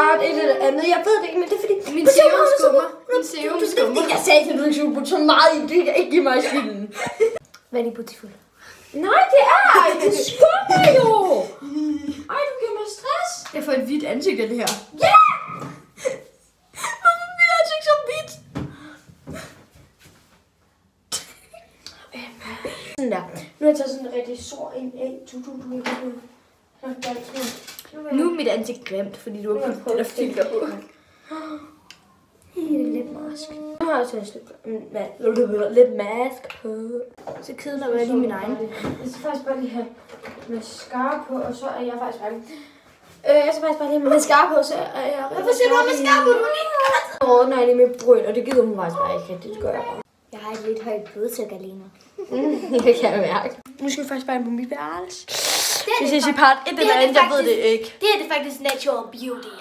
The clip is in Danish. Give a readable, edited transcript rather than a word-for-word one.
part 1 eller andet. Jeg ved det ikke, men det er fordi... Min serum skummer. Min serum skummer. Jeg sagde til, at du ikke skulle putte så meget i. Det kan ikke give mig skylden. Hvad er det butifuld? Nej, det er ej. Det skummer jo. Ej, du giver mig stress. Jeg får et hvidt ansigt af det her. Ja! Hvorfor er mit ansigt så hvidt? Sådan der. Nu har jeg taget sådan en rigtig sår ind af. Nu er mit ansigt glemt, fordi du har puttet det der filter på. Lipmask. Nu har jeg taget lidt mask på. Så kedler jeg lige min egen. Jeg skal faktisk bare lige have mascara på, og så er jeg faktisk bare... jeg skal faktisk bare lige have mascara på, så er jeg... Hvorfor siger du mascara på? Du må ikke... Åh, nej, det er med bryn, og det gider hun faktisk bare ikke rigtig. Det gør jeg bare. Jeg har et lidt højt blodsukker lige nu. Det kan jeg mærke. Nu skal vi faktisk bare ind på mit værelse. Vi ses i part 1 eller andet, jeg ved det ikke. Det er det faktisk natural beauty.